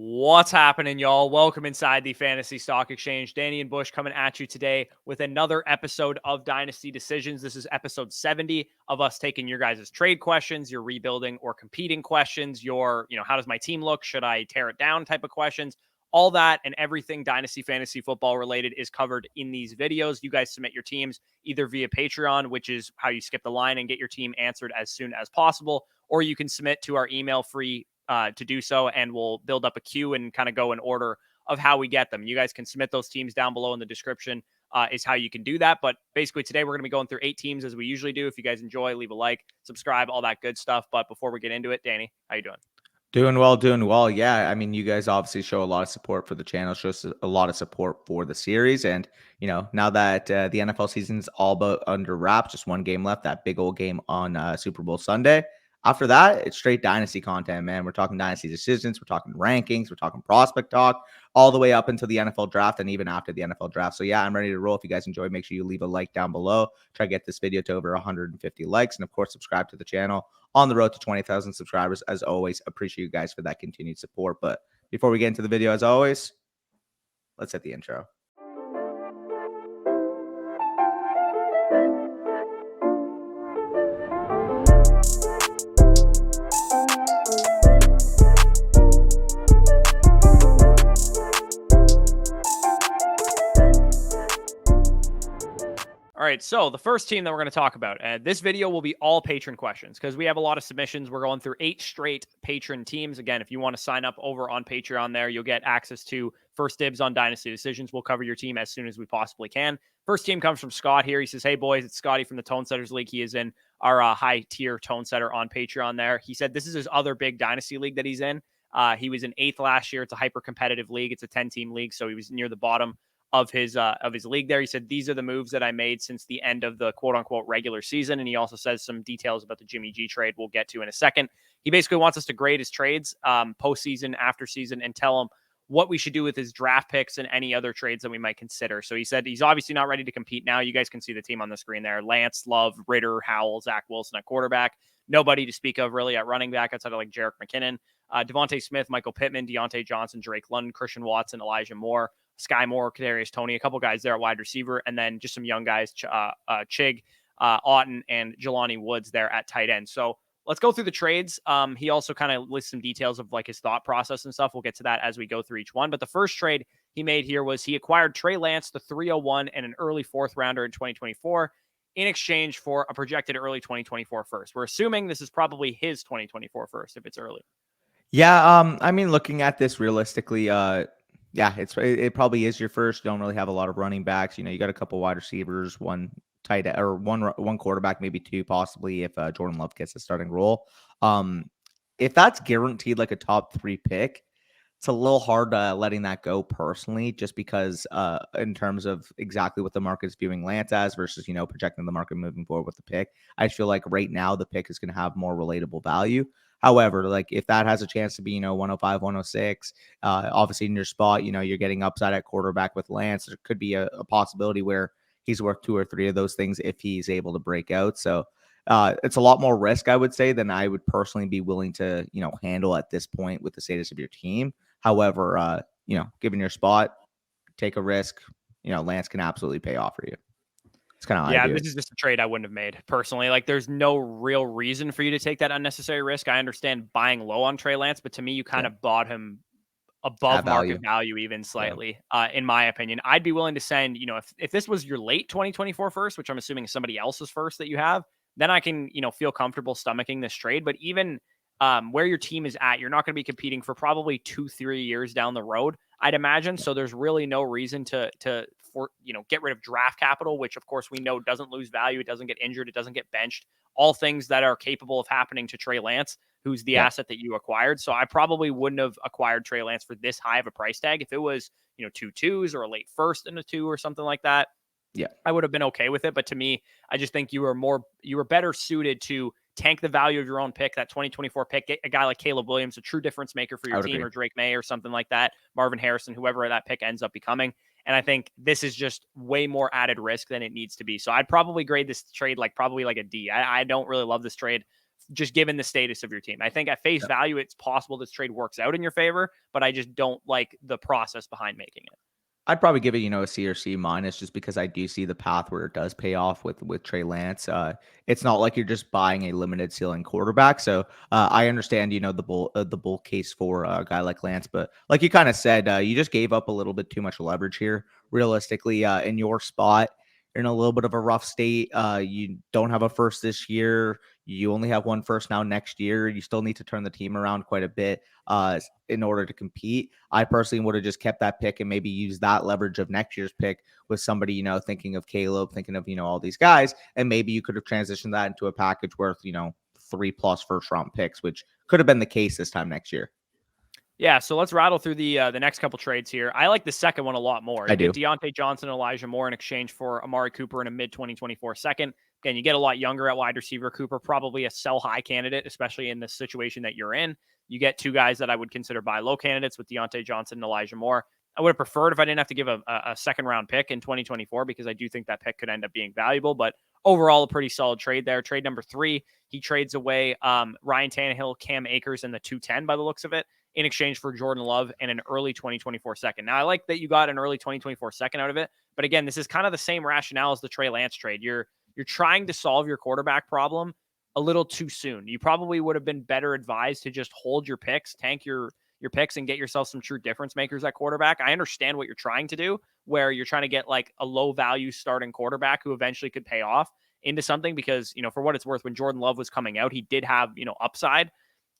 What's happening, y'all? Welcome inside the Fantasy Stock Exchange. Danny and Bush coming at you today with another episode of Dynasty Decisions. This is episode 70 of us taking your guys' trade questions, your rebuilding or competing questions, your, how does my team look? Should I tear it down type of questions? All that and everything Dynasty Fantasy Football related is covered in these videos. You guys submit your teams either via Patreon, which is how you skip the line and get your team answered as soon as possible, or you can submit to our email free to do so, and we'll build up a queue and kind of go in order of how we get them. You guys can submit those teams down below in the description is how you can do that. But basically today we're going to be going through 8 teams as we usually do. If you guys enjoy, leave a like, subscribe, all that good stuff. But before we get into it, Danny, how you doing? Doing well, doing well. Yeah, I mean, you guys obviously show a lot of support for the channel, shows a lot of support for the series. And, now that the NFL season's all but under wraps, just one game left, that big old game on Super Bowl Sunday. After that, it's straight Dynasty content, man. We're talking Dynasty decisions, we're talking rankings, we're talking prospect talk, all the way up until the NFL draft and even after the NFL draft. So, yeah, I'm ready to roll. If you guys enjoy, make sure you leave a like down below. Try to get this video to over 150 likes. And, of course, subscribe to the channel. On the road to 20,000 subscribers. As always, appreciate you guys for that continued support. But before we get into the video, as always, let's hit the intro. All right, so the first team that we're going to talk about, this video will be all patron questions because we have a lot of submissions. We're going through 8 straight patron teams. Again, if you want to sign up over on Patreon there, you'll get access to first dibs on Dynasty Decisions. We'll cover your team as soon as we possibly can. First team comes from Scott here. He says, hey, boys, it's Scotty from the Tone Setters League. He is in our high-tier Tone Setter on Patreon there. He said this is his other big Dynasty League that he's in. He was in 8th last year. It's a hyper-competitive league. It's a 10-team league, so he was near the bottom of his league there. He said, these are the moves that I made since the end of the quote unquote regular season. And he also says some details about the Jimmy G trade we'll get to in a second. He basically wants us to grade his trades postseason, after season, and tell him what we should do with his draft picks and any other trades that we might consider. So he said he's obviously not ready to compete now. You guys can see the team on the screen there. Lance, Love, Ritter, Howell, Zach Wilson at quarterback. Nobody to speak of really at running back outside of like Jerick McKinnon. Devontae Smith, Michael Pittman, Deontay Johnson, Drake London, Christian Watson, Elijah Moore, Sky Moore, Kadarius Toney, a couple guys there at wide receiver, and then just some young guys, Chig, Otten, and Jelani Woods there at tight end. So let's go through the trades. He also kind of lists some details of like his thought process and stuff. We'll get to that as we go through each one. But the first trade he made here was he acquired Trey Lance, the 301, and an early 4th rounder in 2024 in exchange for a projected early 2024 first. We're assuming this is probably his 2024 first if it's early. Yeah, I mean, looking at this realistically, yeah, it probably is your first. Don't really have a lot of running backs. You got a couple wide receivers, one tight end, or one quarterback, maybe 2 possibly if Jordan Love gets a starting role. If that's guaranteed like a top 3 pick, it's a little hard letting that go personally, just because in terms of exactly what the market's viewing Lance as versus, projecting the market moving forward with the pick. I feel like right now the pick is going to have more relatable value. However, like if that has a chance to be, 105, 106, obviously in your spot, you're getting upside at quarterback with Lance. There could be a possibility where he's worth 2 or 3 of those things if he's able to break out. So it's a lot more risk, I would say, than I would personally be willing to, handle at this point with the status of your team. However, given your spot, take a risk. Lance can absolutely pay off for you. It's kind of how I do This it. is just a trade I wouldn't have made personally. Like, there's no real reason for you to take that unnecessary risk. I understand buying low on Trey Lance, but to me, you kind of bought him above market value, even slightly, in my opinion. I'd be willing to send, if this was your late 2024 first, which I'm assuming is somebody else's first that you have, then I can, feel comfortable stomaching this trade. But even where your team is at, you're not going to be competing for probably 2-3 years down the road, I'd imagine. So there's really no reason to get rid of draft capital, which of course we know doesn't lose value. It doesn't get injured. It doesn't get benched. All things that are capable of happening to Trey Lance, who's the asset that you acquired. So I probably wouldn't have acquired Trey Lance for this high of a price tag. If it was, 2 2s or a late first and a 2 or something like that, I would have been okay with it. But to me, I just think you were better suited to tank the value of your own pick, that 2024 pick, get a guy like Caleb Williams, a true difference maker for your team, or Drake May or something like that, Marvin Harrison, whoever that pick ends up becoming. And I think this is just way more added risk than it needs to be. So I'd probably grade this trade probably like a D. I don't really love this trade just given the status of your team. I think at face value, it's possible this trade works out in your favor, but I just don't like the process behind making it. I'd probably give it, a C or C minus, just because I do see the path where it does pay off with Trey Lance. It's not like you're just buying a limited ceiling quarterback. So I understand, the bull case for a guy like Lance, but like you kind of said, you just gave up a little bit too much leverage here. Realistically, in your spot, you're in a little bit of a rough state. You don't have a first this year. You only have one first now next year. You still need to turn the team around quite a bit in order to compete. I personally would have just kept that pick and maybe used that leverage of next year's pick with somebody, thinking of Caleb, thinking of, all these guys. And maybe you could have transitioned that into a package worth, 3+ first round picks, which could have been the case this time next year. Yeah, so let's rattle through the next couple trades here. I like the second one a lot more. I do. Deontay Johnson and Elijah Moore in exchange for Amari Cooper in a mid-2024 second. Again, you get a lot younger at wide receiver. Cooper, probably a sell high candidate, especially in the situation that you're in. You get two guys that I would consider buy low candidates with Deontay Johnson and Elijah Moore. I would have preferred if I didn't have to give a second round pick in 2024, because I do think that pick could end up being valuable. But overall, a pretty solid trade there. Trade number 3, he trades away Ryan Tannehill, Cam Akers, and the 210 by the looks of it, in exchange for Jordan Love and an early 2024 second. Now, I like that you got an early 2024 second out of it, but again, this is kind of the same rationale as the Trey Lance trade. You're trying to solve your quarterback problem a little too soon. You probably would have been better advised to just hold your picks, tank your picks, and get yourself some true difference makers at quarterback. I understand what you're trying to do, where you're trying to get like a low value starting quarterback who eventually could pay off into something, because, for what it's worth, when Jordan Love was coming out, he did have, upside.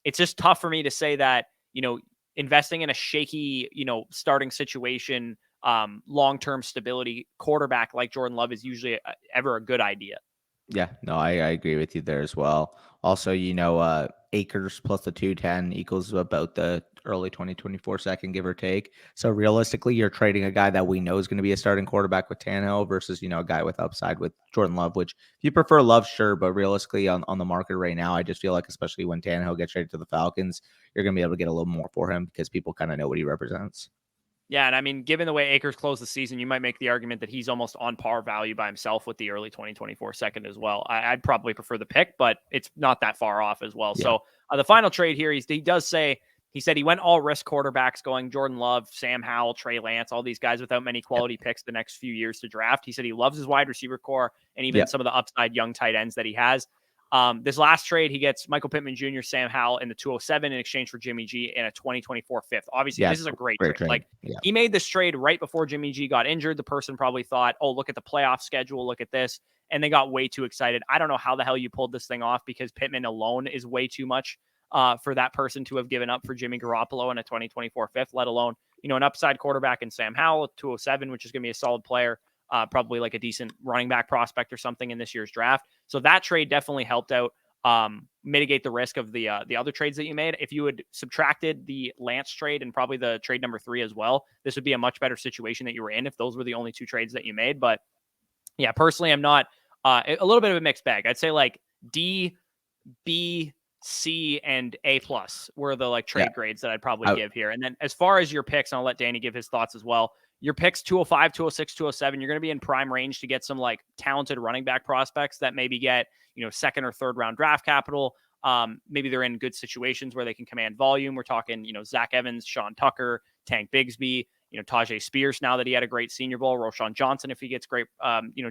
It's just tough for me to say that, investing in a shaky, starting situation, long-term stability quarterback like Jordan Love is usually ever a good idea. Yeah, no, I agree with you there as well. Also, Akers plus the 210 equals about the early 2024 second, give or take. So realistically, you're trading a guy that we know is going to be a starting quarterback with Tannehill versus, a guy with upside with Jordan Love, which if you prefer Love, sure. But realistically on the market right now, I just feel like, especially when Tannehill gets traded to the Falcons, you're going to be able to get a little more for him because people kind of know what he represents. Yeah, and I mean, given the way Akers closed the season, you might make the argument that he's almost on par value by himself with the early 2024 second as well. I'd probably prefer the pick, but it's not that far off as well. Yeah. So the final trade here, he said he went all risk quarterbacks, going Jordan Love, Sam Howell, Trey Lance, all these guys without many quality picks the next few years to draft. He said he loves his wide receiver core and even some of the upside young tight ends that he has. This last trade, he gets Michael Pittman Jr., Sam Howell in the 207 in exchange for Jimmy G in a 2024 fifth. Obviously, this is a great trade. Like, he made this trade right before Jimmy G got injured. The person probably thought, oh, look at the playoff schedule, look at this. And they got way too excited. I don't know how the hell you pulled this thing off, because Pittman alone is way too much for that person to have given up for Jimmy Garoppolo in a 2024 fifth, let alone, an upside quarterback in Sam Howell at 207, which is going to be a solid player. Probably like a decent running back prospect or something in this year's draft. So that trade definitely helped out mitigate the risk of the other trades that you made. If you had subtracted the Lance trade and probably the trade number 3 as well, this would be a much better situation that you were in if those were the only 2 trades that you made. But yeah, personally, I'm not a little bit of a mixed bag. I'd say like D, B, C, and A+ were the like trade grades that I'd probably give here. And then as far as your picks, and I'll let Danny give his thoughts as well. Your picks 205, 206, 207, you're going to be in prime range to get some like talented running back prospects that maybe get, second or third round draft capital. Maybe they're in good situations where they can command volume. We're talking, Zach Evans, Sean Tucker, Tank Bigsby, Tajay Spears, now that he had a great Senior Bowl, Roschon Johnson, if he gets great,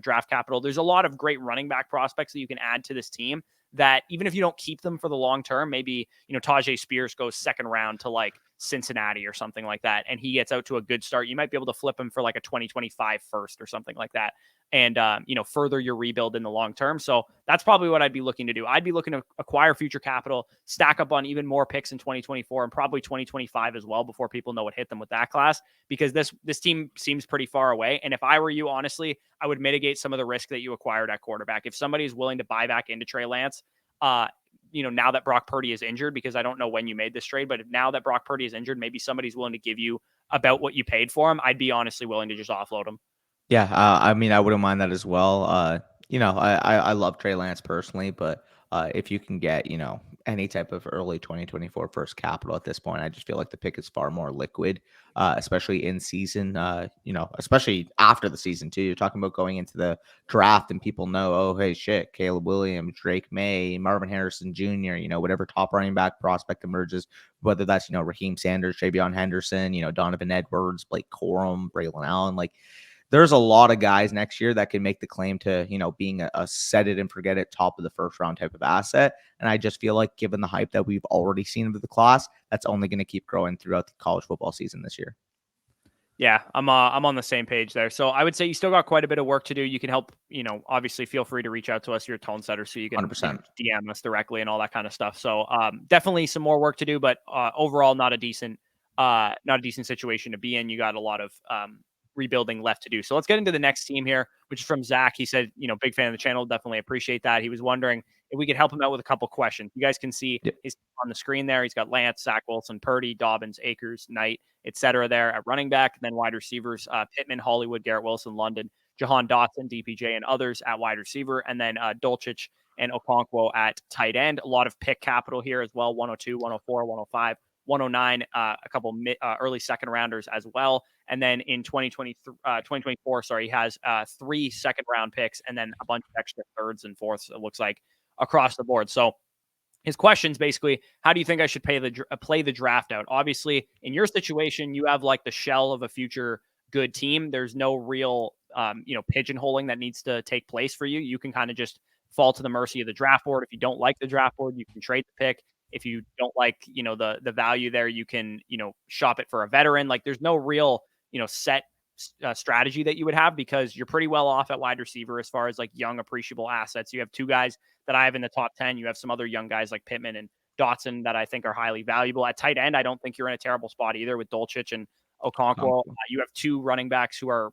draft capital. There's a lot of great running back prospects that you can add to this team that even if you don't keep them for the long term, maybe, Tajay Spears goes second round to like Cincinnati or something like that, and he gets out to a good start. You might be able to flip him for like a 2025 first or something like that, and further your rebuild in the long term. So that's probably what I'd be looking to do. I'd be looking to acquire future capital, stack up on even more picks in 2024 and probably 2025 as well, before people know what hit them with that class, because this team seems pretty far away. And if I were you, honestly, I would mitigate some of the risk that you acquired at quarterback. If somebody's willing to buy back into Trey Lance, now that Brock Purdy is injured, because I don't know when you made this trade, but now that Brock Purdy is injured, maybe somebody's willing to give you about what you paid for him, I'd be honestly willing to just offload him. Yeah, I mean, I wouldn't mind that as well. I love Trey Lance personally, but if you can get, any type of early 2024 first capital at this point, I just feel like the pick is far more liquid, especially in season, especially after the season too. You're talking about going into the draft and people know, oh, hey, shit, Caleb Williams, Drake May, Marvin Harrison Jr., whatever top running back prospect emerges, whether that's, Raheem Sanders, Travion Henderson, Donovan Edwards, Blake Corum, Braylon Allen, like, there's a lot of guys next year that can make the claim to, being a set it and forget it top of the first round type of asset. And I just feel like given the hype that we've already seen of the class, that's only going to keep growing throughout the college football season this year. Yeah, I'm on the same page there. So I would say you still got quite a bit of work to do. You can help, obviously feel free to reach out to us. You're a tone setter, so you can 100%. DM us directly and all that kind of stuff. So definitely some more work to do, but overall not a decent situation to be in. You got a lot of rebuilding left to do. So let's get into the next team here, which is from Zach. He said, big fan of the channel. Definitely appreciate that. He was wondering if we could help him out with a couple questions. You guys can see his on the screen there. He's got Lance, Zach Wilson, Purdy, Dobbins, Akers, Knight, etc. there at running back. And then wide receivers, Pittman, Hollywood, Garrett Wilson, London, Jahan Dotson, DPJ, and others at wide receiver. And then Dulcich and Okonkwo at tight end. A lot of pick capital here as well. 102, 104, 105. 109, a couple early second rounders as well. And then in 2024, he has 3 second round picks and then a bunch of extra thirds and fourths, it looks like, across the board. So his question's basically, how do you think I should play the draft out? Obviously, in your situation, you have like the shell of a future good team. There's no real, pigeonholing that needs to take place for you. You can kind of just fall to the mercy of the draft board. If you don't like the draft board, you can trade the pick. If you don't like, the value there, you can, shop it for a veteran. Like there's no real, set strategy that you would have because you're pretty well off at wide receiver as far as like young appreciable assets. You have 2 guys that I have in the top 10. You have some other young guys like Pittman and Dotson that I think are highly valuable. At tight end, I don't think you're in a terrible spot either with Dulcich and Okonkwo. You have 2 running backs who are,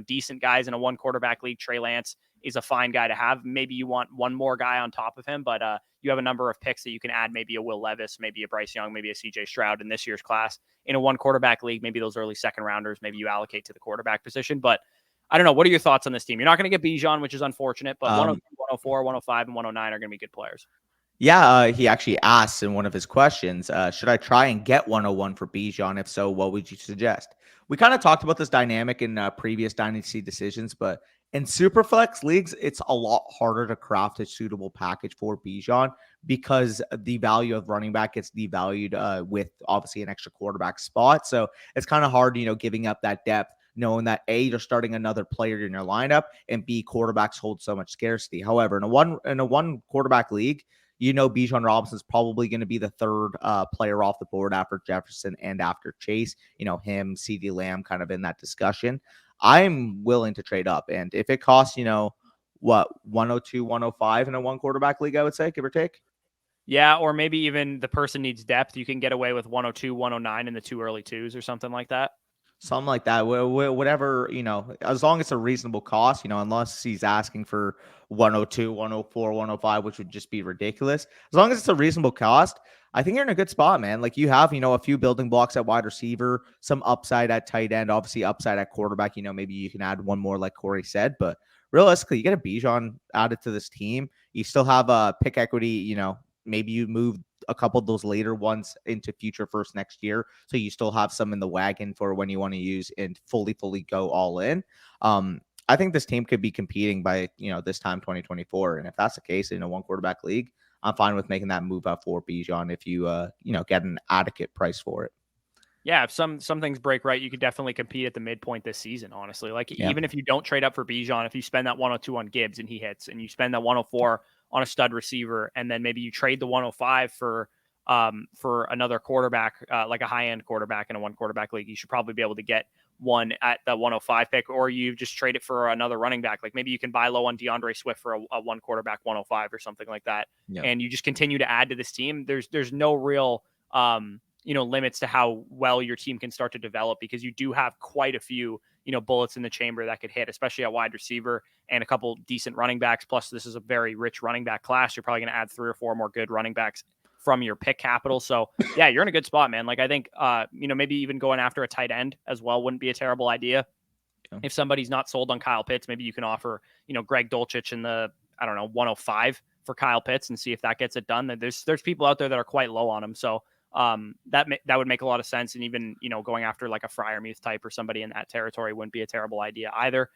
decent guys in a 1 quarterback league. Trey Lance is a fine guy to have. Maybe you want one more guy on top of him, but you have a number of picks that you can add, maybe a Will Levis, maybe a Bryce Young, maybe a CJ Stroud in this year's class. In a 1 quarterback league, maybe those early second rounders, maybe you allocate to the quarterback position. But I don't know. What are your thoughts on this team? You're not going to get Bijan, which is unfortunate, but 102, 104, 105, and 109 are going to be good players. Yeah, he actually asked in one of his questions, should I try and get 101 for Bijan? If so, what would you suggest? We kind of talked about this dynamic in previous Dynasty decisions, but in Superflex leagues, it's a lot harder to craft a suitable package for Bijan because the value of running back gets devalued with obviously an extra quarterback spot. So it's kind of hard, giving up that depth, knowing that A, you're starting another player in your lineup, and B, quarterbacks hold so much scarcity. However, in a one quarterback league, Bijan Robinson's probably going to be the third player off the board after Jefferson and after Chase. Him, CeeDee Lamb kind of in that discussion. I'm willing to trade up. And if it costs, 102, 105 in a 1 quarterback league, I would say, give or take. Yeah, or maybe even the person needs depth. You can get away with 102, 109 in the 2 early 2s or something like that. Something like that. Whatever, as long as it's a reasonable cost, unless he's asking for 102, 104, 105, which would just be ridiculous. As long as it's a reasonable cost, I think you're in a good spot, man. Like you have, a few building blocks at wide receiver, some upside at tight end, obviously upside at quarterback. Maybe you can add one more, like Corey said, but realistically, you get a Bijan added to this team. You still have a pick equity, maybe you move a couple of those later ones into future first next year. So you still have some in the wagon for when you want to use and fully go all in. I think this team could be competing by, this time 2024. And if that's the case in a 1 quarterback league, I'm fine with making that move up for Bijan if you, get an adequate price for it. Yeah, if some things break right, you could definitely compete at the midpoint this season, honestly. Like even if you don't trade up for Bijan, if you spend that 102 on Gibbs and he hits, and you spend that 104 on a stud receiver, and then maybe you trade the 105 for another quarterback, like a high-end quarterback in a 1 quarterback league, you should probably be able to get one at the 105 pick, or you just trade it for another running back. Like maybe you can buy low on DeAndre Swift for a 1 quarterback 105 or something like that. Yeah. And you just continue to add to this team. There's no real limits to how well your team can start to develop, because you do have quite a few, bullets in the chamber that could hit, especially at wide receiver, and a couple decent running backs. Plus, this is a very rich running back class. You're probably going to add 3 or 4 more good running backs from your pick capital. So yeah, you're in a good spot, man. Like I think, maybe even going after a tight end as well wouldn't be a terrible idea. Yeah. If somebody's not sold on Kyle Pitts, maybe you can offer, Greg Dulcich in the, 105 for Kyle Pitts and see if that gets it done. There's people out there that are quite low on him. So that would make a lot of sense. And even, going after like a Freiermuth type or somebody in that territory wouldn't be a terrible idea either.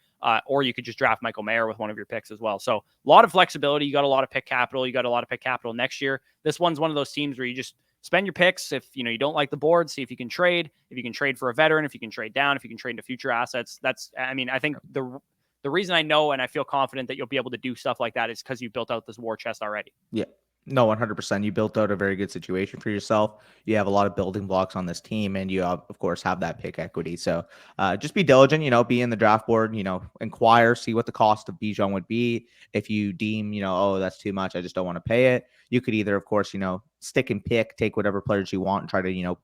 Or you could just draft Michael Mayer with one of your picks as well. So a lot of flexibility. You got a lot of pick capital. You got a lot of pick capital next year. This one's one of those teams where you just spend your picks. If you don't like the board, see if you can trade. If you can trade for a veteran, if you can trade down, if you can trade into future assets. I think the reason I know and I feel confident that you'll be able to do stuff like that is because you built out this war chest already. Yeah. No, 100%. You built out a very good situation for yourself. You have a lot of building blocks on this team, and you, of course, have that pick equity. So just be diligent, be in the draft board, inquire, see what the cost of Bijan would be. If you deem, oh, that's too much, I just don't want to pay it. You could either, of course, stick and pick, take whatever players you want and try to,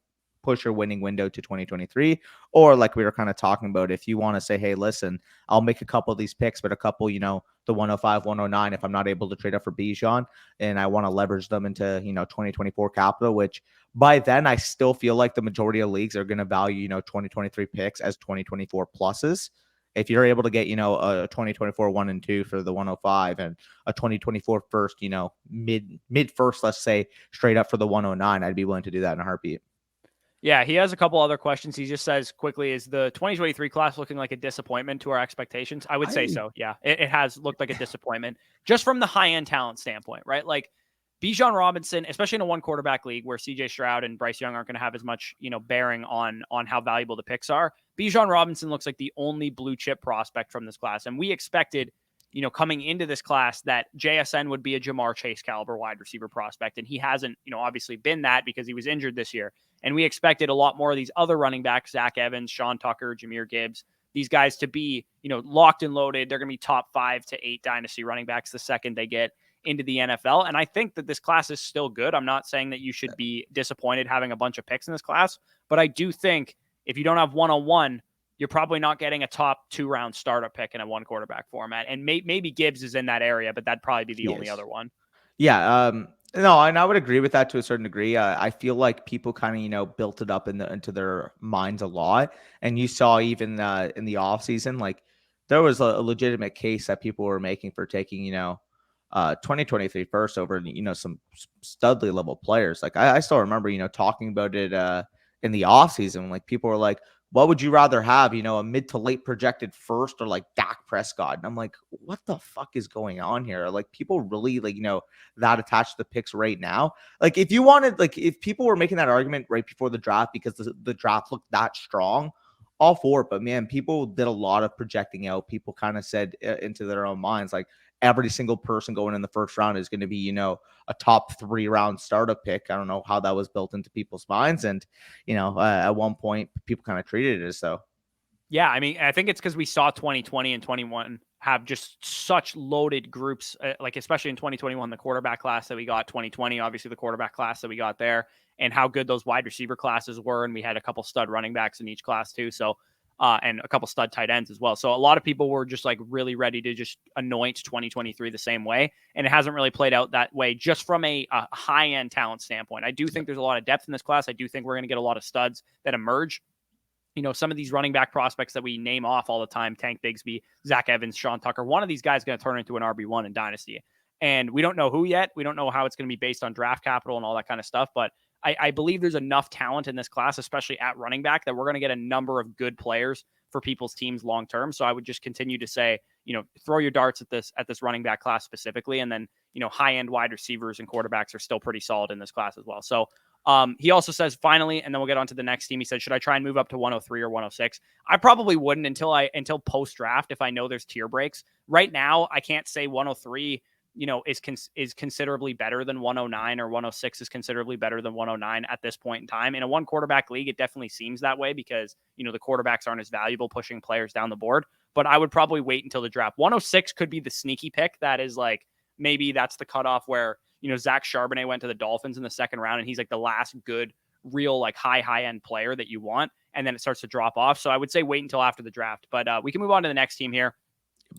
push your winning window to 2023. Or like we were kind of talking about, if you want to say, hey, listen, I'll make a couple of these picks, but a couple, the 105, 109, if I'm not able to trade up for Bijan and I want to leverage them into, 2024 capital, which by then I still feel like the majority of leagues are going to value, 2023 picks as 2024 pluses. If you're able to get, a 2024 1 and 2 for the 105 and a 2024 first, mid first, let's say straight up for the 109, I'd be willing to do that in a heartbeat. Yeah, he has a couple other questions. He just says quickly, is the 2023 class looking like a disappointment to our expectations? I would say so. Yeah, it has looked like a disappointment just from the high-end talent standpoint, right? Like Bijan Robinson, especially in a one quarterback league where CJ Stroud and Bryce Young aren't going to have as much, bearing on how valuable the picks are. Bijan Robinson looks like the only blue chip prospect from this class. And we expected, coming into this class that JSN would be a Jamar Chase caliber wide receiver prospect. And he hasn't, obviously been that because he was injured this year. And we expected a lot more of these other running backs, Zach Evans, Sean Tucker, Jahmyr Gibbs, these guys to be, locked and loaded. They're going to be top 5 to 8 dynasty running backs the second they get into the NFL. And I think that this class is still good. I'm not saying that you should be disappointed having a bunch of picks in this class, but I do think if you don't have 101, you're probably not getting a top 2-round startup pick in a one quarterback format. And maybe Gibbs is in that area, but that'd probably be the only other one. Yeah. No, and I would agree with that to a certain degree. I feel like people kind of, built it up into their minds a lot. And you saw even in the off season, like there was a legitimate case that people were making for taking, 2023 first over, some studly level players. Like I still remember, talking about it in the off season. Like people were like, what would you rather have, a mid to late projected first or like Dak Prescott? And I'm like, what the fuck is going on here? Like people really like, that attached to the picks right now. Like if you wanted, like if people were making that argument right before the draft because the draft looked that strong, all for it. But man, people did a lot of projecting out. People kind of said into their own minds, like every single person going in the first round is going to be, a top 3-round startup pick. I don't know how that was built into people's minds. And, at one point people kind of treated it as so. Yeah. I mean, I think it's because we saw 2020 and 21 have just such loaded groups, like especially in 2021, the quarterback class that we got, 2020, obviously the quarterback class that we got there, and how good those wide receiver classes were. And we had a couple stud running backs in each class too. So, and a couple stud tight ends as well. So a lot of people were just like really ready to just anoint 2023 the same way. And it hasn't really played out that way just from a high-end talent standpoint. I do think there's a lot of depth in this class. I do think we're going to get a lot of studs that emerge. Some of these running back prospects that we name off all the time, Tank Bigsby, Zach Evans, Sean Tucker, one of these guys is going to turn into an RB1 in Dynasty. And we don't know who yet. We don't know how it's going to be based on draft capital and all that kind of stuff. But I believe there's enough talent in this class, especially at running back, that we're going to get a number of good players for people's teams long term. So I would just continue to say, throw your darts at this running back class specifically. And then, high-end wide receivers and quarterbacks are still pretty solid in this class as well. So he also says, finally, and then we'll get on to the next team. He said, should I try and move up to 103 or 106? I probably wouldn't until post-draft if I know there's tier breaks. Right now, I can't say 103 is considerably better than 109 or 106 is considerably better than 109 at this point in time. In a one quarterback league, it definitely seems that way because, the quarterbacks aren't as valuable pushing players down the board, but I would probably wait until the draft. 106 could be the sneaky pick. That is like, maybe that's the cutoff where, Zach Charbonnet went to the Dolphins in the second round and he's like the last good, real, like high end player that you want. And then it starts to drop off. So I would say wait until after the draft, but we can move on to the next team here,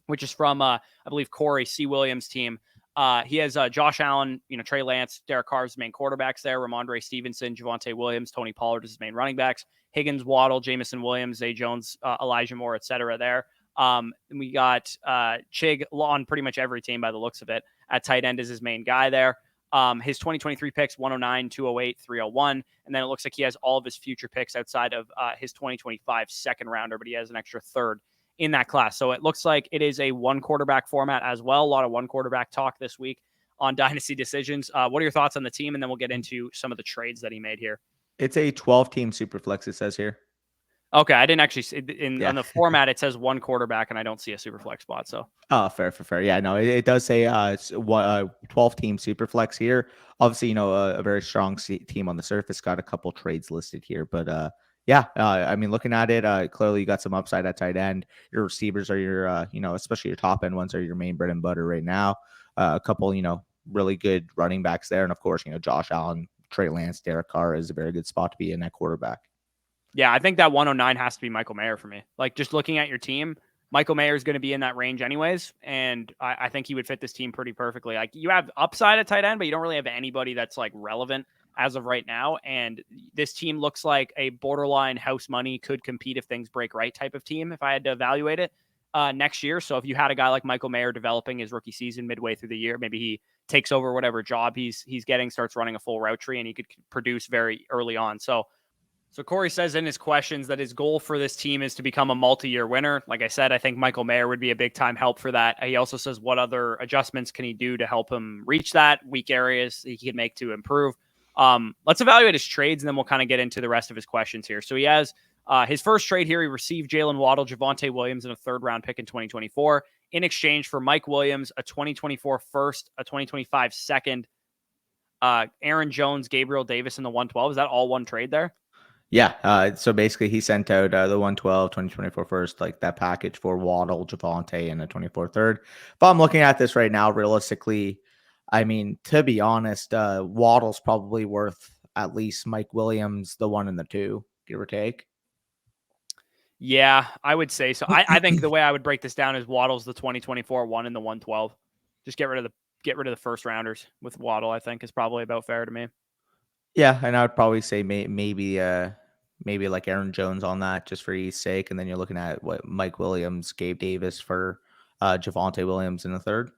which is from, I believe, Corey C. Williams' team. He has Josh Allen, Trey Lance, Derek Carr's main quarterbacks there, Ramondre Stevenson, Javonte Williams, Tony Pollard is his main running backs, Higgins, Waddle, Jamison Williams, Zay Jones, Elijah Moore, etc. there. And we got Chig on pretty much every team by the looks of it. at tight end is his main guy there. His 2023 picks, 109, 208, 301. And then it looks like he has all of his future picks outside of his 2025 second rounder, but he has an extra third in that class. So it looks like it is a one quarterback format as well. A lot of one quarterback talk this week on Dynasty Decisions. What are your thoughts on the team? And then we'll get into some of the trades that he made here. It's a 12-team superflex, it says here. Okay, I didn't actually see on the format. It says one quarterback, and I don't see a super flex spot. So, fair. Yeah, no, it does say 12-team superflex here. Obviously, a very strong team on the surface. Got a couple trades listed here, but yeah, I mean, looking at it, clearly you got some upside at tight end. Your receivers are your, especially your top end ones are your main bread and butter right now. A couple, really good running backs there, and of course, Josh Allen, Trey Lance, Derek Carr is a very good spot to be in at quarterback. Yeah, I think that 109 has to be Michael Mayer for me. Like, just looking at your team, Michael Mayer is going to be in that range anyways, and I think he would fit this team pretty perfectly. Like, you have upside at tight end, but you don't really have anybody that's like relevant as of right now. And this team looks like a borderline house money, could compete if things break right type of team if I had to evaluate it next year. So if you had a guy like Michael Mayer developing his rookie season midway through the year, maybe he takes over whatever job he's getting, starts running a full route tree, and he could produce very early on. So Corey says in his questions that his goal for this team is to become a multi-year winner. Like I said, I think Michael Mayer would be a big time help for that. He also says what other adjustments can he do to help him reach that, weak areas he can make to improve. Let's evaluate his trades, and then we'll kind of get into the rest of his questions here. So he has his first trade here. He received Jalen Waddle, Javonte Williams, and a third-round pick in 2024 in exchange for Mike Williams, a 2024 first, a 2025 second, Aaron Jones, Gabriel Davis, and the 112. Is that all one trade there? Yeah. So basically, he sent out the 112, 2024 first, like that package for Waddle, Javonte, and a 24 third. But I'm looking at this right now, realistically, I mean, to be honest, Waddle's probably worth at least Mike Williams, the 1 and the 2, give or take. Yeah, I would say so. I think the way I would break this down is Waddle's the 2024 1 and the 112. Just get rid of the first rounders with Waddle, I think is probably about fair to me. Yeah, and I would probably say maybe like Aaron Jones on that just for ease sake. And then you're looking at what Mike Williams, Gabe Davis for Javonte Williams in the third.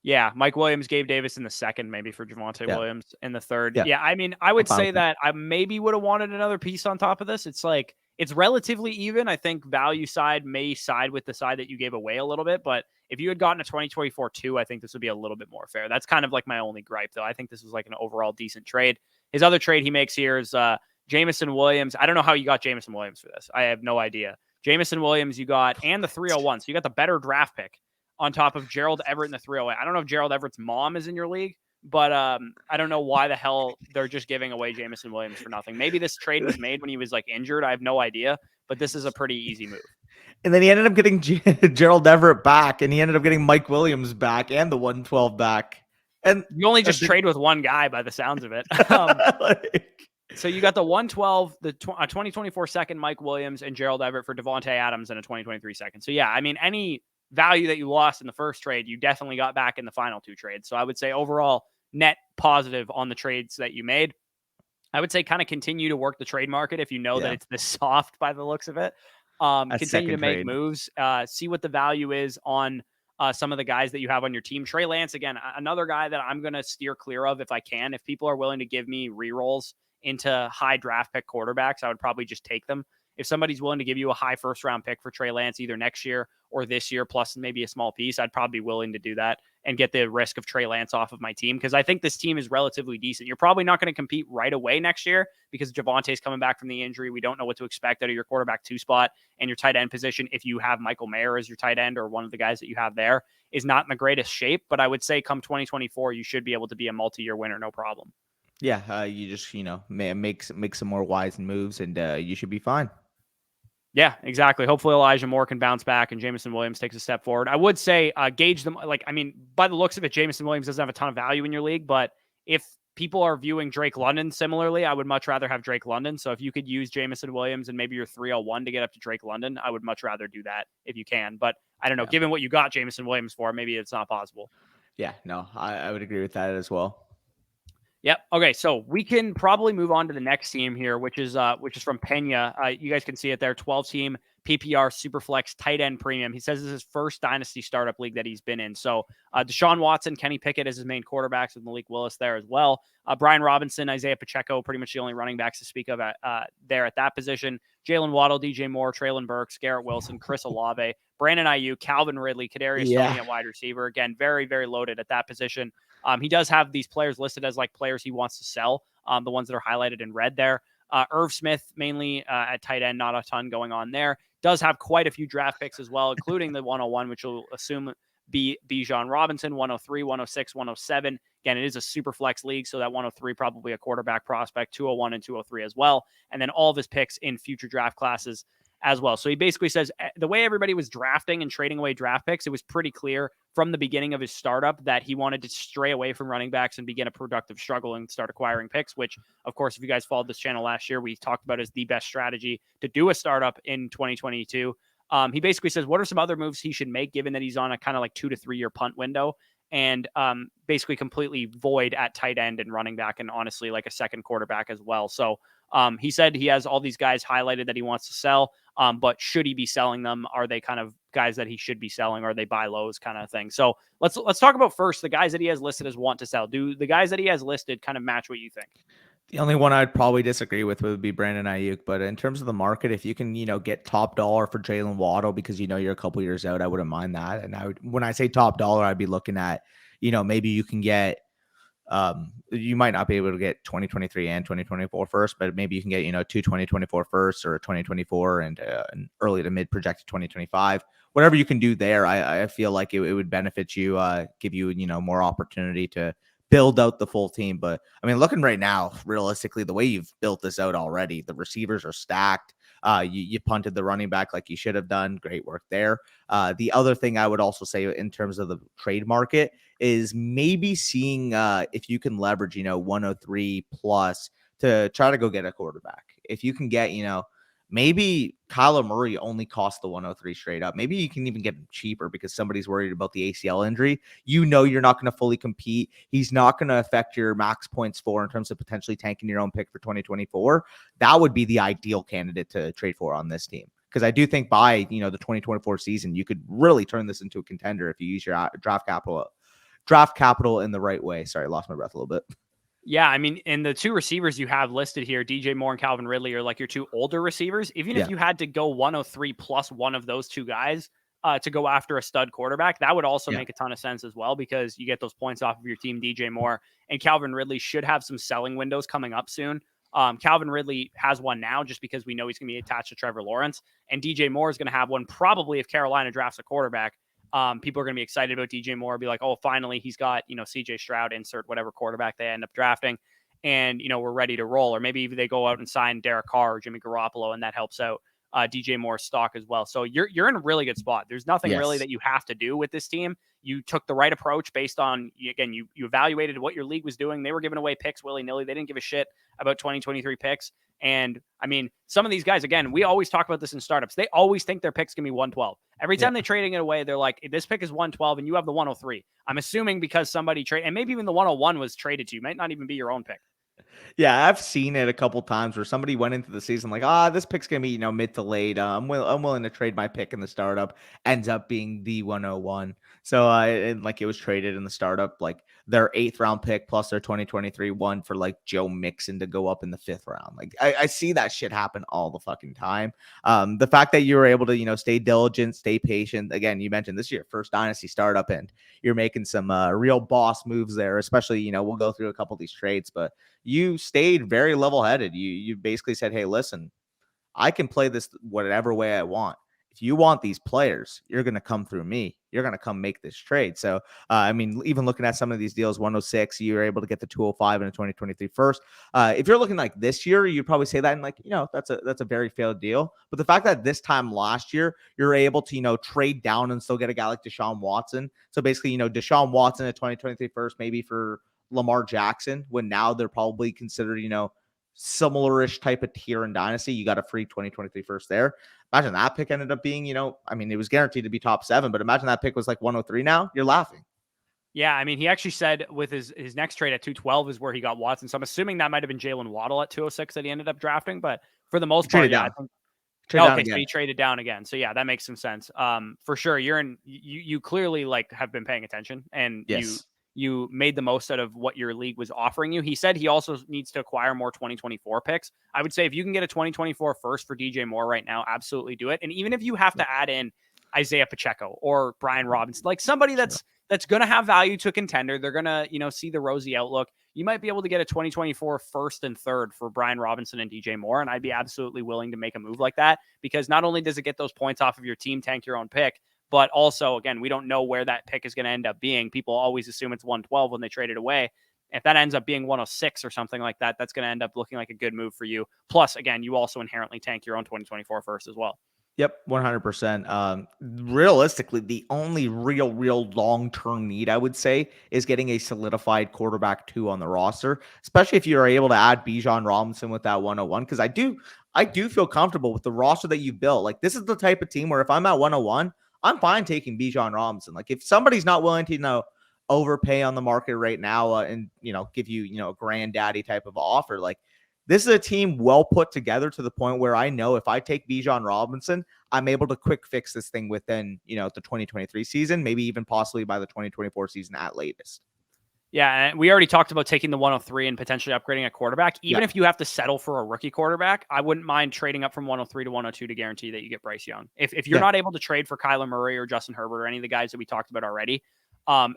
Yeah, Mike Williams, Gabe Davis in the second, maybe for Javonte Williams in the third. Yeah, I mean, I would say that I maybe would have wanted another piece on top of this. It's like, it's relatively even. I think value side may side with the side that you gave away a little bit, but if you had gotten a 2024 2, I think this would be a little bit more fair. That's kind of like my only gripe, though. I think this was like an overall decent trade. His other trade he makes here is Jameson Williams. I don't know how you got Jameson Williams for this. I have no idea. Jameson Williams you got, and the 301. So you got the better draft pick on top of Gerald Everett in the 308. I don't know if Gerald Everett's mom is in your league, but I don't know why the hell they're just giving away Jameson Williams for nothing. Maybe this trade was made when he was like injured. I have no idea, but this is a pretty easy move. And then he ended up getting Gerald Everett back, and he ended up getting Mike Williams back and the 112 back. And you only just trade with one guy by the sounds of it. So you got the 112, the 2024 second Mike Williams and Gerald Everett for Devontae Adams and a 2023 second. So yeah, I mean, any value that you lost in the first trade, you definitely got back in the final two trades. So I would say overall net positive on the trades that you made. I would say kind of continue to work the trade market if you know that it's this soft by the looks of it. Continue to make moves, see what the value is on some of the guys that you have on your team. Trey Lance, again, another guy that I'm going to steer clear of if I can. If people are willing to give me rerolls into high draft pick quarterbacks, I would probably just take them. If somebody's willing to give you a high first round pick for Trey Lance either next year or this year, plus maybe a small piece, I'd probably be willing to do that and get the risk of Trey Lance off of my team because I think this team is relatively decent. You're probably not going to compete right away next year because Javonte's coming back from the injury. We don't know what to expect out of your quarterback 2 spot, and your tight end position, if you have Michael Mayer as your tight end or one of the guys that you have there, is not in the greatest shape. But I would say come 2024, you should be able to be a multi-year winner, no problem. Yeah, you just, make some more wise moves and you should be fine. Yeah, exactly. Hopefully Elijah Moore can bounce back and Jameson Williams takes a step forward. I would say gauge them. By the looks of it, Jameson Williams doesn't have a ton of value in your league, but if people are viewing Drake London similarly, I would much rather have Drake London. So if you could use Jameson Williams and maybe your 301 to get up to Drake London, I would much rather do that if you can. But I don't know, given what you got Jameson Williams for, maybe it's not possible. Yeah, no, I would agree with that as well. Yep. Okay, so we can probably move on to the next team here, which is from Pena. You guys can see it there, 12 team PPR Superflex tight end premium. He says this is his first Dynasty startup league that he's been in. So Deshaun Watson, Kenny Pickett as his main quarterbacks, with Malik Willis there as well. Brian Robinson, Isaiah Pacheco, pretty much the only running backs to speak of there at that position. Jalen Waddle, DJ Moore, Traylon Burks, Garrett Wilson, Chris Olave, Brandon Ayuk, Calvin Ridley, Kadarius Toney at wide receiver. Again, very, very loaded at that position. He does have these players listed as like players he wants to sell, the ones that are highlighted in red there. Irv Smith, mainly at tight end, not a ton going on there. Does have quite a few draft picks as well, including the 101, which will assume be Bijan Robinson, 103, 106, 107. Again, it is a super flex league, so that 103 probably a quarterback prospect, 201 and 203 as well. And then all of his picks in future draft classes as well. So he basically says the way everybody was drafting and trading away draft picks, it was pretty clear from the beginning of his startup that he wanted to stray away from running backs and begin a productive struggle and start acquiring picks, which, of course, if you guys followed this channel last year, we talked about as the best strategy to do a startup in 2022. He basically says, what are some other moves he should make, given that he's on a kind of like 2 to 3 year punt window, and basically completely void at tight end and running back, and honestly, like a second quarterback as well. So he said he has all these guys highlighted that he wants to sell, but should he be selling them? Are they kind of guys that he should be selling, or are they buy lows kind of thing? So let's talk about first the guys that he has listed as want to sell. Do the guys that he has listed kind of match what you think? The only one I'd probably disagree with would be Brandon Ayuk. But in terms of the market, if you can, get top dollar for Jalen Waddle because you're a couple years out, I wouldn't mind that. And when I say top dollar, I'd be looking at, maybe you can get, you might not be able to get 2023 and 2024 first, but maybe you can get, two 2024 firsts or a 2024 and an early to mid projected 2025. Whatever you can do there, I feel like it would benefit you, give you, more opportunity to build out the full team. But I mean, looking right now, realistically, the way you've built this out already, the receivers are stacked. You punted the running back like you should have done. Great work there. The other thing I would also say in terms of the trade market is maybe seeing if you can leverage, 103 plus to try to go get a quarterback. If you can get, maybe Kyler Murray only cost the 103 straight up. Maybe you can even get him cheaper because somebody's worried about the ACL injury. You're not going to fully compete. He's not going to affect your max points for in terms of potentially tanking your own pick for 2024. That would be the ideal candidate to trade for on this team. Because I do think by, the 2024 season, you could really turn this into a contender if you use your draft capital in the right way. Sorry, I lost my breath a little bit. Yeah, I mean, and the two receivers you have listed here, DJ Moore and Calvin Ridley, are like your two older receivers. Even if you had to go 103 plus one of those two guys to go after a stud quarterback, that would also make a ton of sense as well, because you get those points off of your team. DJ Moore and Calvin Ridley should have some selling windows coming up soon. Calvin Ridley has one now just because we know he's going to be attached to Trevor Lawrence, and DJ Moore is going to have one probably if Carolina drafts a quarterback. People are going to be excited about DJ Moore, be like, oh, finally he's got, CJ Stroud, insert whatever quarterback they end up drafting, and, we're ready to roll. Or maybe they go out and sign Derek Carr or Jimmy Garoppolo, and that helps out DJ Moore's stock as well. So you're in a really good spot. There's nothing really that you have to do with this team. You took the right approach based on, again, you evaluated what your league was doing. They were giving away picks willy-nilly. They didn't give a shit about 2023 picks. And I mean, some of these guys, again, we always talk about this in startups. They always think their pick's going to be 112. Every time they're trading it away, they're like, this pick is 112 and you have the 103. I'm assuming because somebody traded, and maybe even the 101 was traded to you. Might not even be your own pick. Yeah, I've seen it a couple times where somebody went into the season like, this pick's going to be, mid to late. I'm willing to trade my pick in the startup. Ends up being the 101. So it was traded in the startup, like their 8th round pick plus their 2023 one for like Joe Mixon to go up in the 5th round. Like I see that shit happen all the fucking time. The fact that you were able to, stay diligent, stay patient. Again, you mentioned this is your first Dynasty startup and you're making some real boss moves there, especially, we'll go through a couple of these trades, but you stayed very level-headed. You basically said, hey, listen, I can play this whatever way I want. If you want these players, you're going to come through me. You're going to come make this trade. So, I mean, even looking at some of these deals, 106, you were able to get the 205 in a 2023 first. If you're looking like this year, you'd probably say that, and like, that's a very failed deal. But the fact that this time last year, you're able to, trade down and still get a guy like Deshaun Watson. So basically, Deshaun Watson at 2023 first, maybe for Lamar Jackson, when now they're probably considered, similar-ish type of tier in Dynasty. You got a free 2023 first there. Imagine that pick ended up being, I mean, it was guaranteed to be top 7, but imagine that pick was like 103 now. You're laughing. Yeah, I mean, he actually said with his next trade at 212 is where he got Watson. So I'm assuming that might have been Jalen Waddle at 206 that he ended up drafting. But for the most part, Trade it yeah, I down. think Trade down okay, so again. he traded down again. So yeah, that makes some sense. For sure, you clearly like have been paying attention and Yes. you made the most out of what your league was offering you. He said he also needs to acquire more 2024 picks. I would say if you can get a 2024 first for DJ Moore right now, absolutely do it. And even if you have Yep. to add in Isaiah Pacheco or Brian Robinson, like somebody Sure. that's going to have value to a contender, they're going to, see the rosy outlook. You might be able to get a 2024 first and third for Brian Robinson and DJ Moore. And I'd be absolutely willing to make a move like that because not only does it get those points off of your team, tank your own pick, but also, again, we don't know where that pick is going to end up being. People always assume it's 112 when they trade it away. If that ends up being 106 or something like that, that's going to end up looking like a good move for you. Plus, again, you also inherently tank your own 2024 first as well. Yep, 100%. Realistically, the only real long-term need I would say is getting a solidified quarterback 2 on the roster, especially if you are able to add Bijan Robinson with that 101 because I do feel comfortable with the roster that you built. Like this is the type of team where if I'm at 101, I'm fine taking Bijan Robinson. Like if somebody's not willing to, overpay on the market right now and, give you, a granddaddy type of offer, like this is a team well put together to the point where I know if I take Bijan Robinson, I'm able to quick fix this thing within, the 2023 season, maybe even possibly by the 2024 season at latest. Yeah, and we already talked about taking the 103 and potentially upgrading a quarterback. Even Yeah. if you have to settle for a rookie quarterback, I wouldn't mind trading up from 103 to 102 to guarantee that you get Bryce Young. If you're Yeah. not able to trade for Kyler Murray or Justin Herbert or any of the guys that we talked about already,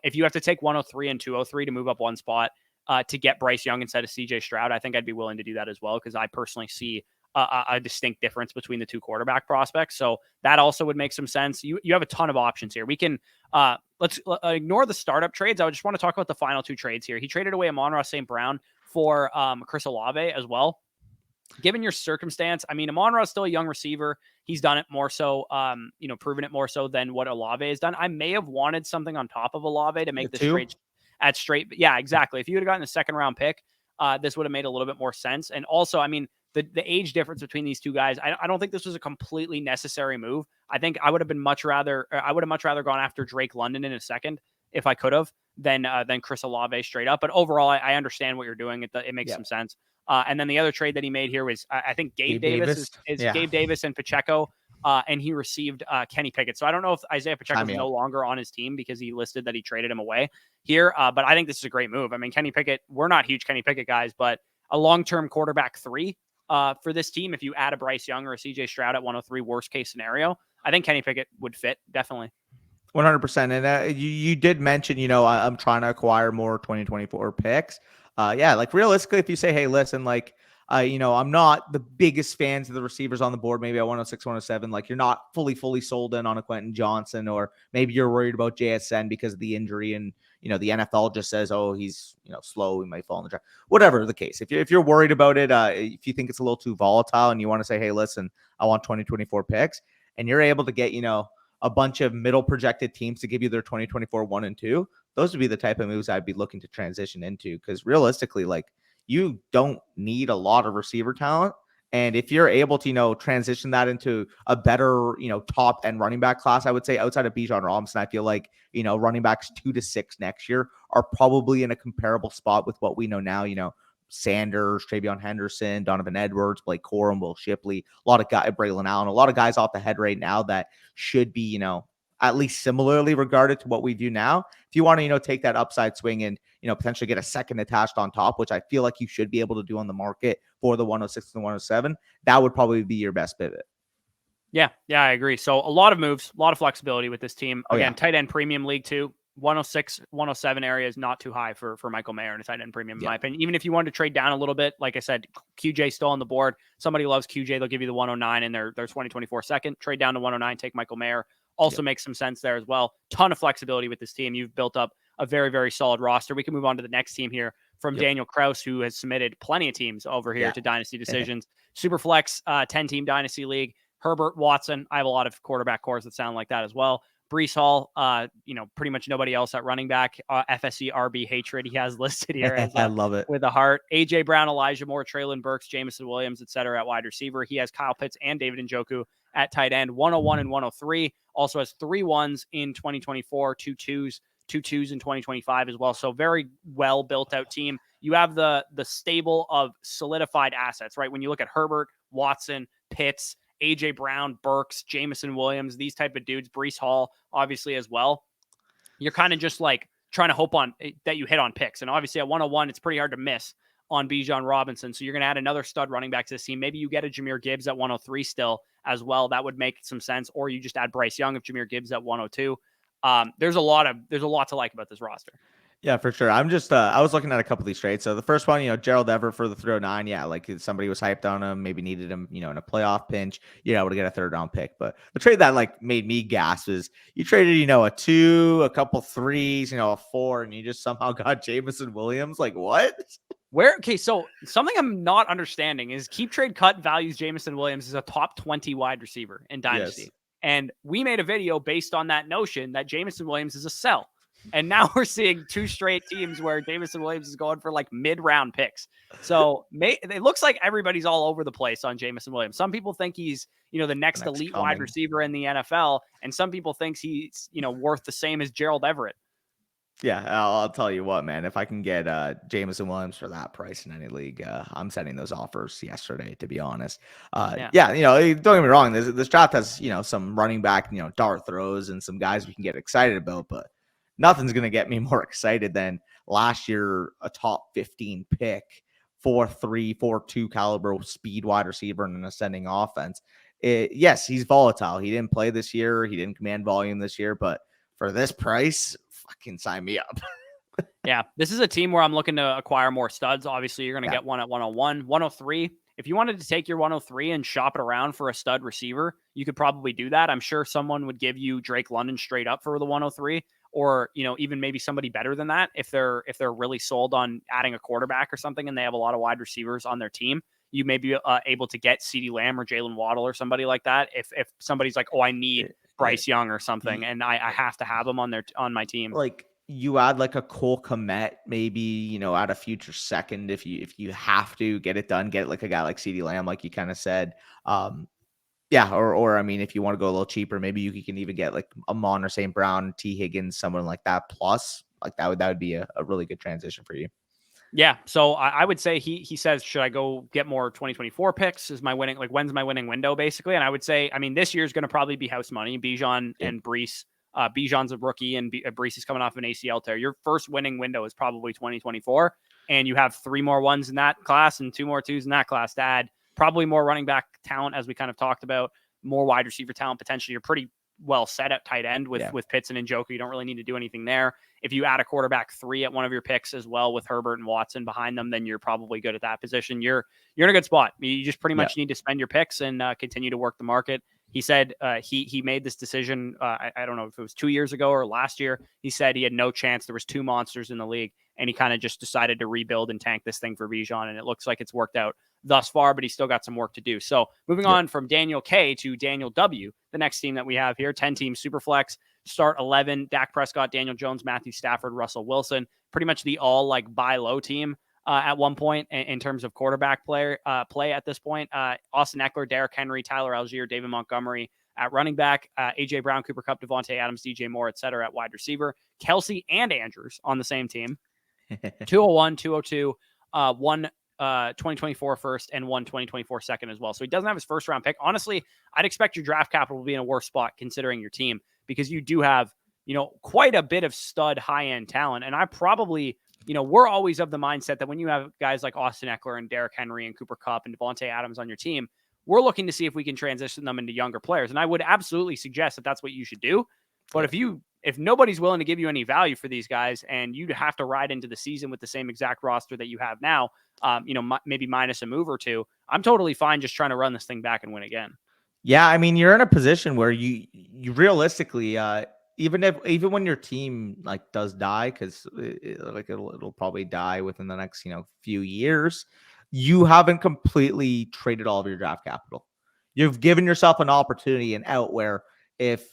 if you have to take 103 and 203 to move up one spot to get Bryce Young instead of CJ Stroud, I think I'd be willing to do that as well because I personally see a distinct difference between the two quarterback prospects. So that also would make some sense. You have a ton of options here. We can let's ignore the startup trades. I just want to talk about the final two trades here. He traded away Amon-Ra St. Brown for Chris Olave as well. Given your circumstance, I mean, Amon-Ra is still a young receiver. He's done it more so, proven it more so than what Olave has done. I may have wanted something on top of Olave to make this trade at straight. But yeah, exactly. If you would have gotten a second round pick, this would have made a little bit more sense. And also, I mean, the age difference between these two guys, I don't think this was a completely necessary move. I think I would have much rather gone after Drake London in a second if I could have than Chris Olave straight up. But overall, I understand what you're doing. It makes some sense. And then the other trade that he made here was I think Gabe Davis is Yeah. Gabe Davis and Pacheco. And he received Kenny Pickett. So I don't know if Isaiah Pacheco is no longer on his team because he listed that he traded him away here. But I think this is a great move. I mean, Kenny Pickett, we're not huge Kenny Pickett guys, but a long-term quarterback 3 for this team, if you add a Bryce Young or a CJ Stroud at 103, worst case scenario, I think Kenny Pickett would fit definitely. 100%. And you did mention, I'm trying to acquire more 2024 picks. Yeah, like realistically, if you say, hey, listen, like, I'm not the biggest fans of the receivers on the board. Maybe at 106, 107, like you're not fully sold in on a Quentin Johnson, or maybe you're worried about JSN because of the injury. And, the NFL just says, oh, he's, slow. He might fall in the draft, whatever the case. If you're worried about it, if you think it's a little too volatile and you want to say, hey, listen, I want 2024 picks, and you're able to get, a bunch of middle projected teams to give you their 2024 1 and 2, those would be the type of moves I'd be looking to transition into. Because realistically, like you don't need a lot of receiver talent. And if you're able to, transition that into a better, top end running back class, I would say outside of Bijan Robinson, I feel like, running backs 2 to 6 next year are probably in a comparable spot with what we know now, Sanders, Travion Henderson, Donovan Edwards, Blake Corum, Will Shipley, a lot of guys, Braylon Allen, a lot of guys off the head right now that should be, at least similarly regarded to what we do now. If you want to, take that upside swing and, potentially get a second attached on top, which I feel like you should be able to do on the market for the 106 and the 107, that would probably be your best pivot. Yeah, I agree. So a lot of moves, a lot of flexibility with this team. Again, tight end premium league too. 106, 107 area is not too high for Michael Mayer and a tight end premium, in my opinion. Even if you wanted to trade down a little bit, like I said, QJ still on the board. Somebody loves QJ, they'll give you the 109 in their 2024 second. Trade down to 109, take Michael Mayer. Also makes some sense there as well. Ton of flexibility with this team. You've built up a very, very solid roster. We can move on to the next team here from Daniel Kraus, who has submitted plenty of teams over here to Dynasty Decisions. Superflex 10-team Dynasty League. Herbert, Watson. I have a lot of quarterback cores that sound like that as well. Brees Hall, pretty much nobody else at running back. FSC RB hatred he has listed here as I love it. with a heart. AJ Brown, Elijah Moore, Traylon Burks, Jamison Williams, etc. at wide receiver. He has Kyle Pitts and David Njoku at tight end. 101 and 103. Also has 3 1s in 2024, 2 2s, two twos in 2025 as well. So very well built out team. You have the stable of solidified assets, right? When you look at Herbert, Watson, Pitts, AJ Brown, Burks, Jameson Williams, these type of dudes, Breece Hall, obviously as well. You're kind of just like trying to hope on that you hit on picks. And obviously at 101, it's pretty hard to miss on Bijan Robinson. So you're going to add another stud running back to the team. Maybe you get a Jahmyr Gibbs at 103 still as well. That would make some sense. Or you just add Bryce Young if Jahmyr Gibbs at 102. There's a lot to like about this roster. Yeah, for sure. I'm just I was looking at a couple of these trades. So the first one, Gerald Everett for the 309. Yeah, like somebody was hyped on him, maybe needed him, in a playoff pinch, able to get a 3rd round pick. But the trade that like made me gasp is you traded, a 2, a couple 3s, a 4, and you just somehow got Jameson Williams. Like what? Okay, so something I'm not understanding is Keep Trade Cut values Jameson Williams as a top 20 wide receiver in Dynasty. Yes. And we made a video based on that notion that Jameson Williams is a sell. And now we're seeing 2 straight teams where Jameson Williams is going for like mid-round picks. So it looks like everybody's all over the place on Jameson Williams. Some people think he's, the next elite wide receiver in the NFL. And some people think he's, worth the same as Gerald Everett. Yeah, I'll tell you what, man. If I can get Jameson Williams for that price in any league, I'm sending those offers yesterday, to be honest. Don't get me wrong. This draft has, some running back, dart throws and some guys we can get excited about, but nothing's going to get me more excited than last year, a top 15 pick, 4.3, 4.2 caliber speed wide receiver in an ascending offense. Yes, he's volatile. He didn't play this year. He didn't command volume this year, but for this price, fucking sign me up. Yeah, this is a team where I'm looking to acquire more studs. Obviously, you're going to get one at 101, 103. If you wanted to take your 103 and shop it around for a stud receiver, you could probably do that. I'm sure someone would give you Drake London straight up for the 103, or even maybe somebody better than that if they're really sold on adding a quarterback or something and they have a lot of wide receivers on their team. You may be able to get CeeDee Lamb or Jalen Waddle or somebody like that if somebody's like, oh, I need Bryce Young or something, and I have to have him on my team. Like you add like a Cole Kmet, maybe, add a future second if you have to get it done, get like a guy like CeeDee Lamb, like you kind of said. Or I mean, if you want to go a little cheaper, maybe you can even get like Amon or St. Brown, T. Higgins, someone like that. Plus, like that would be a really good transition for you. Yeah, so I would say he says, should I go get more 2024 picks? Is my winning, like when's my winning window, basically? And I would say, I mean, this year's going to probably be house money. Bijan and Breece. Bijan's a rookie and Breece is coming off an ACL tear. Your first winning window is probably 2024, and you have 3 more ones in that class and 2 more 2s in that class to add. Probably more running back talent, as we kind of talked about, more wide receiver talent potentially. You're pretty well set at tight end with Pitts and Njoku. You don't really need to do anything there. If you add a quarterback 3 at one of your picks as well with Herbert and Watson behind them, then you're probably good at that position. You're in a good spot. You just pretty much need to spend your picks and continue to work the market. He said he made this decision. I don't know if it was 2 years ago or last year. He said he had no chance. There was 2 monsters in the league, and he kind of just decided to rebuild and tank this thing for Bijan, and it looks like it's worked out thus far, but he's still got some work to do. So moving on from Daniel K to Daniel W, the next team that we have here, 10-team Superflex, start 11, Dak Prescott, Daniel Jones, Matthew Stafford, Russell Wilson, pretty much the all like buy low team at one point in terms of quarterback play at this point. Austin Eckler, Derrick Henry, Tyler Algier, David Montgomery at running back, AJ Brown, Cooper Kupp, Devontae Adams, DJ Moore, etc. at wide receiver, Kelsey and Andrews on the same team, 201, 202, 1 2024 first and 1 2024 second as well. So he doesn't have his first round pick. Honestly, I'd expect your draft capital to be in a worse spot considering your team, because you do have, quite a bit of stud high end talent. And I probably, we're always of the mindset that when you have guys like Austin Eckler and Derrick Henry and Cooper Kupp and Devontae Adams on your team, we're looking to see if we can transition them into younger players. And I would absolutely suggest that that's what you should do. But if nobody's willing to give you any value for these guys and you have to ride into the season with the same exact roster that you have now, maybe minus a move or 2, I'm totally fine just trying to run this thing back and win again. Yeah, I mean, you're in a position where you realistically, even when your team like does die, because it'll probably die within the next few years, you haven't completely traded all of your draft capital. You've given yourself an opportunity and out where if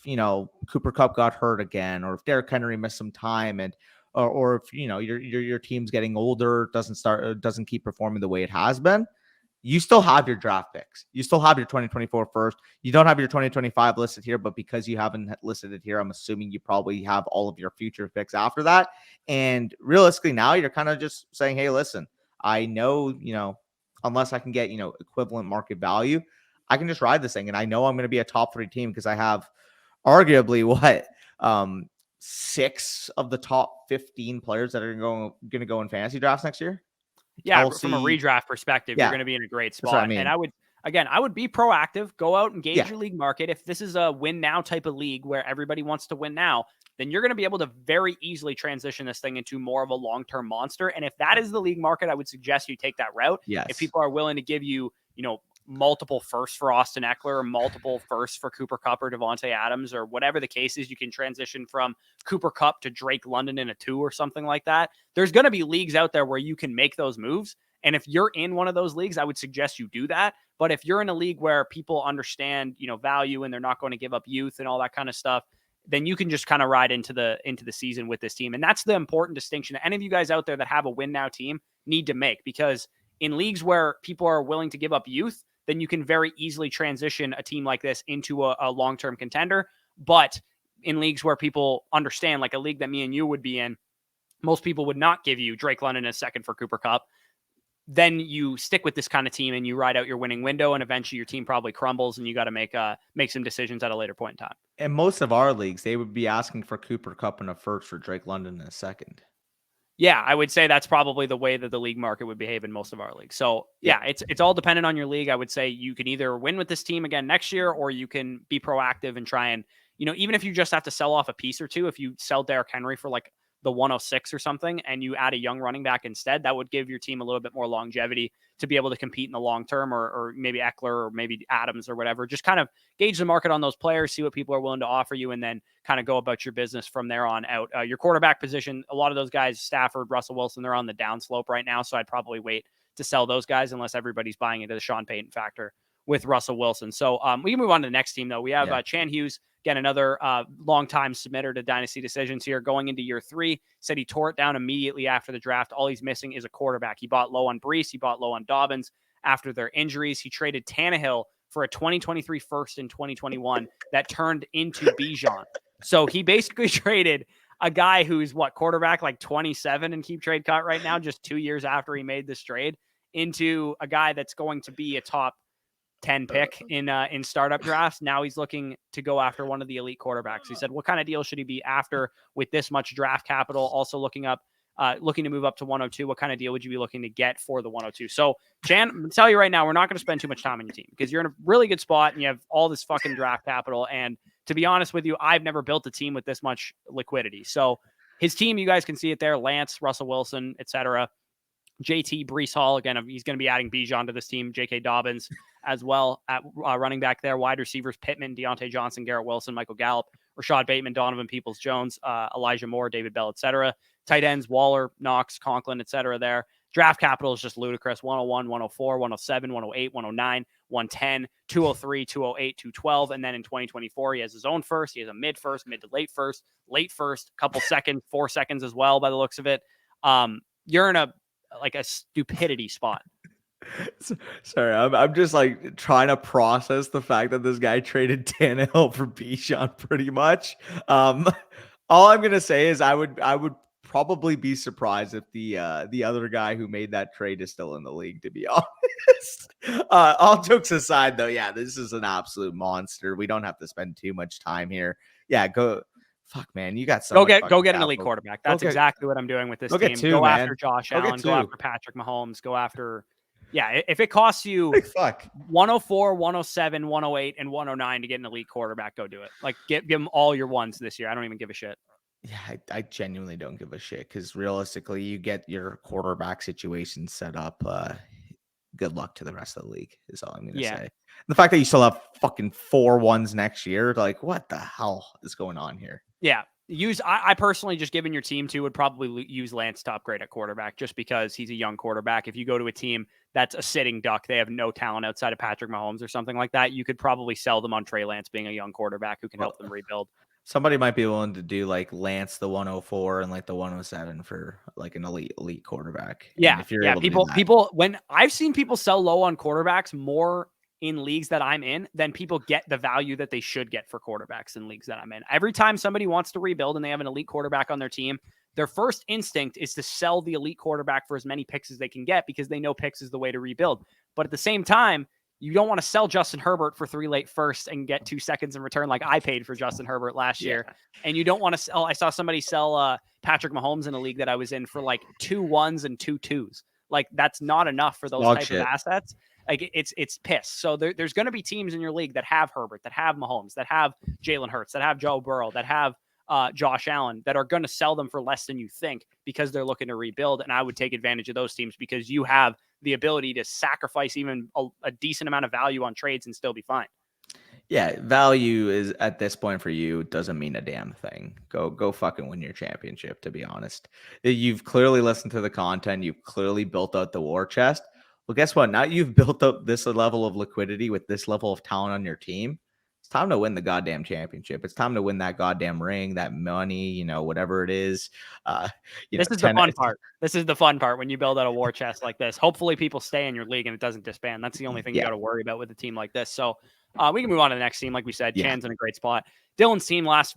Cooper Kupp got hurt again, or if Derrick Henry missed some time, and or if your team's getting older, doesn't keep performing the way it has been, you still have your draft picks. You still have your 2024 first. You don't have your 2025 listed here, but because you haven't listed it here, I'm assuming you probably have all of your future picks after that. And realistically, now you're kind of just saying, hey, listen, I know, unless I can get, equivalent market value, I can just ride this thing. And I know I'm going to be a top 3 team because I have arguably 6 of the top 15 players that are going to go in fantasy drafts next year. Yeah, Kelsey, from a redraft perspective, you're going to be in a great spot. That's what I mean. And I would be proactive, go out and gauge your league market. If this is a win now type of league where everybody wants to win now, then you're going to be able to very easily transition this thing into more of a long-term monster. And if that is the league market, I would suggest you take that route. Yes. If people are willing to give you, multiple firsts for Austin Eckler, or multiple firsts for Cooper Kupp or Devontae Adams, or whatever the case is, you can transition from Cooper Kupp to Drake London in a 2 or something like that. There's going to be leagues out there where you can make those moves. And if you're in one of those leagues, I would suggest you do that. But if you're in a league where people understand, value, and they're not going to give up youth and all that kind of stuff, then you can just kind of ride into the season with this team. And that's the important distinction any of you guys out there that have a win now team need to make, because in leagues where people are willing to give up youth, then you can very easily transition a team like this into a long-term contender. But in leagues where people understand, like a league that me and you would be in, most people would not give you Drake London a second for Cooper Kupp. Then you stick with this kind of team and you ride out your winning window, and eventually your team probably crumbles and you got to make some decisions at a later point in time. In most of our leagues, they would be asking for Cooper Kupp in a first for Drake London in a second. Yeah, I would say that's probably the way that the league market would behave in most of our leagues. So yeah, it's all dependent on your league. I would say you can either win with this team again next year, or you can be proactive and try and, even if you just have to sell off a piece or two, if you sell Derrick Henry for like the 106 or something, and you add a young running back instead, that would give your team a little bit more longevity to be able to compete in the long term, or maybe Eckler or maybe Adams or whatever. Just kind of gauge the market on those players, see what people are willing to offer you, and then kind of go about your business from there on out. Your quarterback position, a lot of those guys, Stafford, Russell Wilson, they're on the downslope right now. So I'd probably wait to sell those guys unless everybody's buying into the Sean Payton factor with Russell Wilson. So we can move on to the next team, though. We have Chan Hughes, again, another long-time submitter to Dynasty Decisions here, going into year 3. Said he tore it down immediately after the draft. All he's missing is a quarterback. He bought low on Brees. He bought low on Dobbins after their injuries. He traded Tannehill for a 2023 first in 2021 that turned into Bijan. So he basically traded a guy who's quarterback like 27 in keep trade cut right now, just 2 years after he made this trade, into a guy that's going to be a top 10 pick in startup drafts. Now he's looking to go after one of the elite quarterbacks. He said, what kind of deal should he be after with this much draft capital? Also looking to move up to 102. What kind of deal would you be looking to get for the 102? So Chan, I'm going to tell you right now, we're not going to spend too much time on your team because you're in a really good spot and you have all this fucking draft capital. And to be honest with you, I've never built a team with this much liquidity. So his team, you guys can see it there: Lance, Russell Wilson, etc. JT, Brees Hall. Again, he's going to be adding Bijan to this team. J.K. Dobbins as well at running back there. Wide receivers: Pittman, Deontay Johnson, Garrett Wilson, Michael Gallup, Rashad Bateman, Donovan Peoples-Jones, Elijah Moore, David Bell, etc. Tight ends: Waller, Knox, Conklin, etc. there. Draft capital is just ludicrous: 101, 104, 107, 108, 109, 110, 203, 208, 212. And then in 2024, he has his own first. He has a mid first, mid to late first, couple seconds, 4 seconds as well, by the looks of it. You're in a stupidity spot. Sorry, I'm just trying to process the fact that this guy traded Tannehill for Bijan pretty much. All I'm gonna say is I would probably be surprised if the other guy who made that trade is still in the league, to be honest. All jokes aside, though, yeah, this is an absolute monster. We don't have to spend too much time here. Yeah, go. Fuck, man, you got so go get an elite quarterback. That's exactly what I'm doing with this team. Go after Josh Allen. Go after Patrick Mahomes. Go after, if it costs you 104, 107, 108, and 109 to get an elite quarterback, go do it. Give them all your ones this year. I don't even give a shit. Yeah, I genuinely don't give a shit because realistically, you get your quarterback situation set up. Good luck to the rest of the league is all I'm going to say. The fact that you still have fucking 4 ones next year, what the hell is going on here? Yeah. I personally, just given your team too, would probably use Lance to upgrade at quarterback just because he's a young quarterback. If you go to a team that's a sitting duck, they have no talent outside of Patrick Mahomes or something like that, you could probably sell them on Trey Lance being a young quarterback who can help them rebuild. Somebody might be willing to do like Lance the 104 and like the 107 for like an elite quarterback. Yeah, And if you're yeah. able to do that. When I've seen people sell low on quarterbacks more in leagues that I'm in, then people get the value that they should get for quarterbacks in leagues that I'm in. Every time somebody wants to rebuild and they have an elite quarterback on their team, their first instinct is to sell the elite quarterback for as many picks as they can get because they know picks is the way to rebuild. But at the same time, you don't want to sell Justin Herbert for 3 late firsts and get 2 seconds in return like I paid for Justin Herbert last year. And you don't want to sell. I saw somebody sell Patrick Mahomes in a league that I was in for like 2 1s and 2 2s. Like that's not enough for those type of assets. Like it's piss. So there's going to be teams in your league that have Herbert, that have Mahomes, that have Jalen Hurts, that have Joe Burrow, that have Josh Allen, that are going to sell them for less than you think because they're looking to rebuild. And I would take advantage of those teams because you have the ability to sacrifice even a decent amount of value on trades and still be fine. Yeah, value is at this point for you doesn't mean a damn thing. Go fucking win your championship, to be honest. You've clearly listened to the content. You've clearly built out the war chest. Well, guess what? Now you've built up this level of liquidity with this level of talent on your team. It's time to win the goddamn championship. It's time to win that goddamn ring, that money, whatever it is. This is the fun part. This is the fun part when you build out a war chest like this. Hopefully people stay in your league and it doesn't disband. That's the only thing you got to worry about with a team like this. So we can move on to the next team. Like we said, Chan's in a great spot. Dylan's team last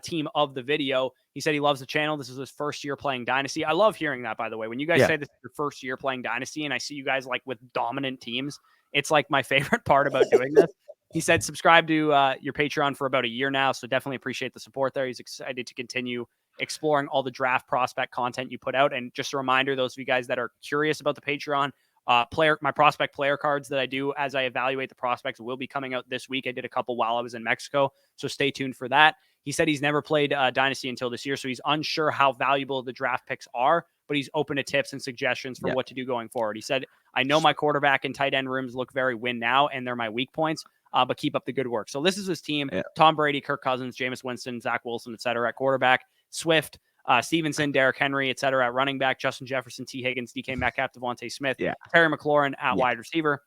team of the video. He said he loves the channel. This is his first year playing Dynasty. I love hearing that, by the way. When you guys say this is your first year playing Dynasty and I see you guys like with dominant teams, it's like my favorite part about doing this. He said subscribe to your Patreon for about a year now, so definitely appreciate the support there. He's excited to continue exploring all the draft prospect content you put out. And just a reminder, those of you guys that are curious about the Patreon, my prospect player cards that I do as I evaluate the prospects will be coming out this week. I did a couple while I was in Mexico, so stay tuned for that. He said he's never played Dynasty until this year, so he's unsure how valuable the draft picks are, but he's open to tips and suggestions for what to do going forward. He said, I know my quarterback and tight end rooms look very win now, and they're my weak points, but keep up the good work. So this is his team. Tom Brady, Kirk Cousins, Jameis Winston, Zach Wilson, etc. at quarterback, Swift, Stevenson, Derrick Henry, etc. at running back, Justin Jefferson, T. Higgins, DK Metcalf, Devontae Smith, Terry McLaurin at wide receiver,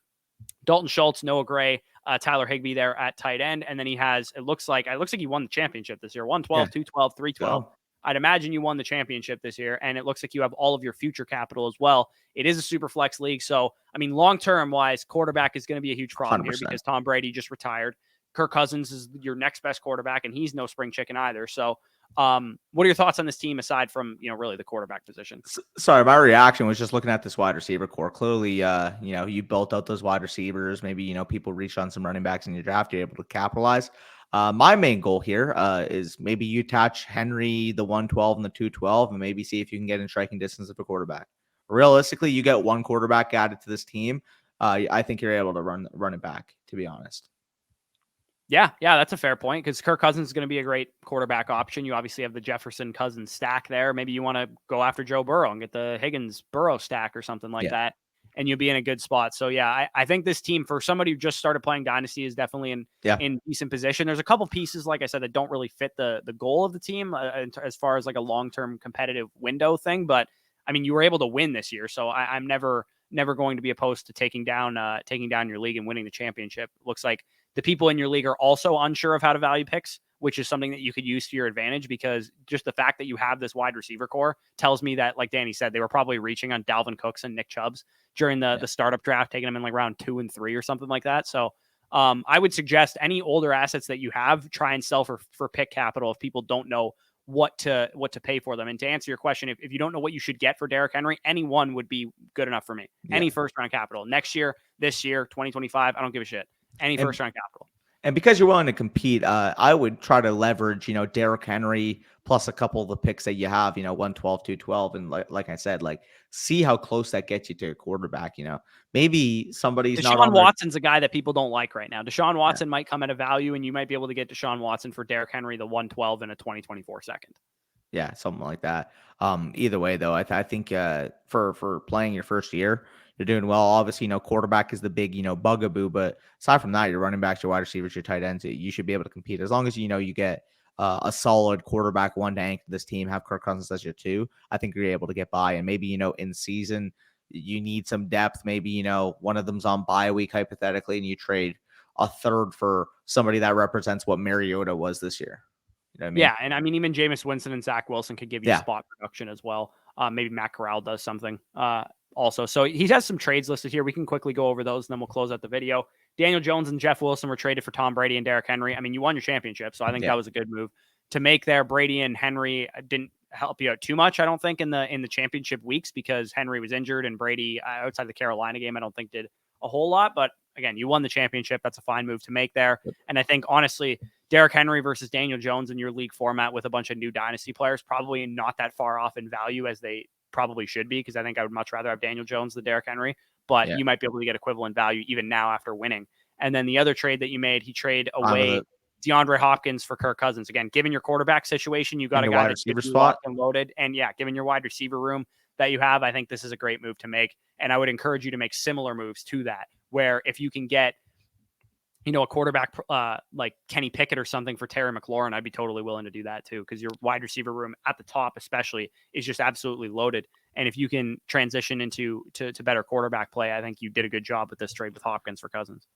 Dalton Schultz, Noah Gray, Tyler Higbee there at tight end. And then he has, it looks like he won the championship this year. 112, 212, 312. I'd imagine you won the championship this year, and it looks like you have all of your future capital as well. It is a super flex league. So, I mean, long-term wise, quarterback is going to be a huge problem 100%. Here because Tom Brady just retired. Kirk Cousins is your next best quarterback, and he's no spring chicken either. So, what are your thoughts on this team aside from, really the quarterback position? Sorry, my reaction was just looking at this wide receiver core. Clearly, you built out those wide receivers. Maybe, people reached on some running backs in your draft. You're able to capitalize. My main goal here is maybe you attach Henry, the 112 and the 212, and maybe see if you can get in striking distance of a quarterback. Realistically, you get one quarterback added to this team. I think you're able to run it back, to be honest. Yeah, that's a fair point because Kirk Cousins is going to be a great quarterback option. You obviously have the Jefferson Cousins stack there. Maybe you want to go after Joe Burrow and get the Higgins Burrow stack or something like that, and you'll be in a good spot. So yeah, I think this team for somebody who just started playing Dynasty is definitely in decent position. There's a couple pieces, like I said, that don't really fit the goal of the team as far as like a long-term competitive window thing. But I mean, you were able to win this year, so I'm never going to be opposed to taking down your league and winning the championship. Looks like the people in your league are also unsure of how to value picks, which is something that you could use to your advantage because just the fact that you have this wide receiver core tells me that, like Danny said, they were probably reaching on Dalvin Cooks and Nick Chubbs during the startup draft, taking them in like round 2 and 3 or something like that. So I would suggest any older assets that you have, try and sell for pick capital if people don't know what to pay for them. And to answer your question, if you don't know what you should get for Derrick Henry, any one would be good enough for me. Any first round capital next year, this year, 2025, I don't give a shit. Any first round capital. And because you're willing to compete, I would try to leverage, Derrick Henry plus a couple of the picks that you have, 112, 212. And like I said, see how close that gets you to a quarterback, maybe somebody's not on Watson's a guy that people don't like right now. Deshaun Watson might come at a value and you might be able to get Deshaun Watson for Derrick Henry, the 112 in a 2024 second. Yeah, something like that. Either way, though, I think for playing your first year, you're doing well. Obviously, quarterback is the big, bugaboo. But aside from that, your running backs, your wide receivers, your tight ends, you should be able to compete as long as you get a solid quarterback one to anchor this team, have Kirk Cousins as your two, I think you're able to get by. And maybe, in season, you need some depth. Maybe, one of them's on bye week, hypothetically, and you trade a third for somebody that represents what Mariota was this year. You know what I mean? Yeah, and I mean, even Jameis Winston and Zach Wilson could give you Yeah. spot production as well. Maybe Matt Corral does something also. So he has some trades listed here. We can quickly go over those, and then we'll close out the video. Daniel Jones and Jeff Wilson were traded for Tom Brady and Derrick Henry. I mean, you won your championship, so I think that was a good move to make there. Brady and Henry didn't help you out too much, I don't think, in the championship weeks, because Henry was injured, and Brady, outside the Carolina game, I don't think did a whole lot. But again, you won the championship. That's a fine move to make there. And I think, honestly, Derrick Henry versus Daniel Jones in your league format with a bunch of new dynasty players, probably not that far off in value as they probably should be, because I think I would much rather have Daniel Jones than Derrick Henry, but you might be able to get equivalent value even now after winning. And then the other trade that you made, he traded away DeAndre Hopkins for Kirk Cousins. Again, given your quarterback situation, you got a guy that's locked and loaded. And yeah, given your wide receiver room that you have, I think this is a great move to make. And I would encourage you to make similar moves to that, where if you can get, a quarterback like Kenny Pickett or something for Terry McLaurin, I'd be totally willing to do that too, because your wide receiver room at the top especially is just absolutely loaded. And if you can transition into better quarterback play, I think you did a good job with this trade with Hopkins for Cousins.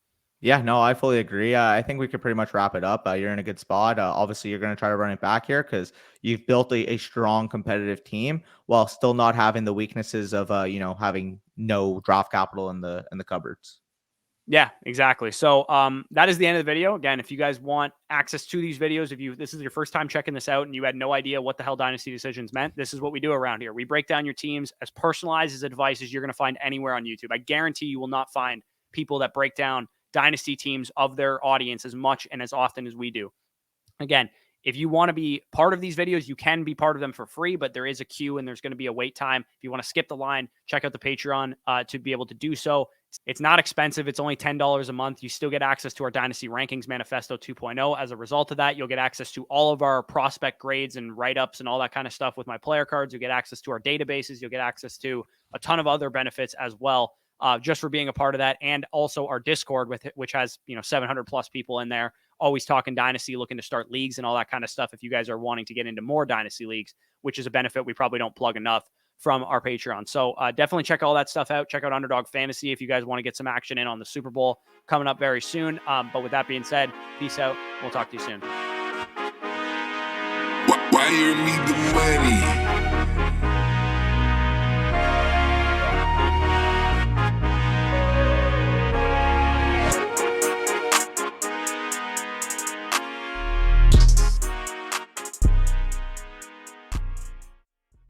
Yeah, no, I fully agree. I think we could pretty much wrap it up. You're in a good spot. Obviously, you're going to try to run it back here because you've built a strong competitive team while still not having the weaknesses of having no draft capital in the cupboards. Yeah, exactly. So that is the end of the video. Again, if you guys want access to these videos, if this is your first time checking this out and you had no idea what the hell Dynasty Decisions meant, this is what we do around here. We break down your teams as personalized as advice as you're going to find anywhere on YouTube. I guarantee you will not find people that break down Dynasty teams of their audience as much and as often as we do. Again, if you want to be part of these videos, you can be part of them for free, but there is a queue and there's going to be a wait time. If you want to skip the line, check out the Patreon to be able to do so. It's not expensive. It's only $10 a month. You still get access to our Dynasty Rankings Manifesto 2.0. As a result of that, you'll get access to all of our prospect grades and write-ups and all that kind of stuff with my player cards. You'll get access to our databases. You'll get access to a ton of other benefits as well, just for being a part of that. And also our Discord, which has 700 plus people in there, always talking Dynasty, looking to start leagues and all that kind of stuff. If you guys are wanting to get into more Dynasty leagues, which is a benefit we probably don't plug enough from our Patreon. So definitely check all that stuff out. Check out Underdog Fantasy if you guys want to get some action in on the Super Bowl coming up very soon. But with that being said, peace out. We'll talk to you soon. Wire me the money.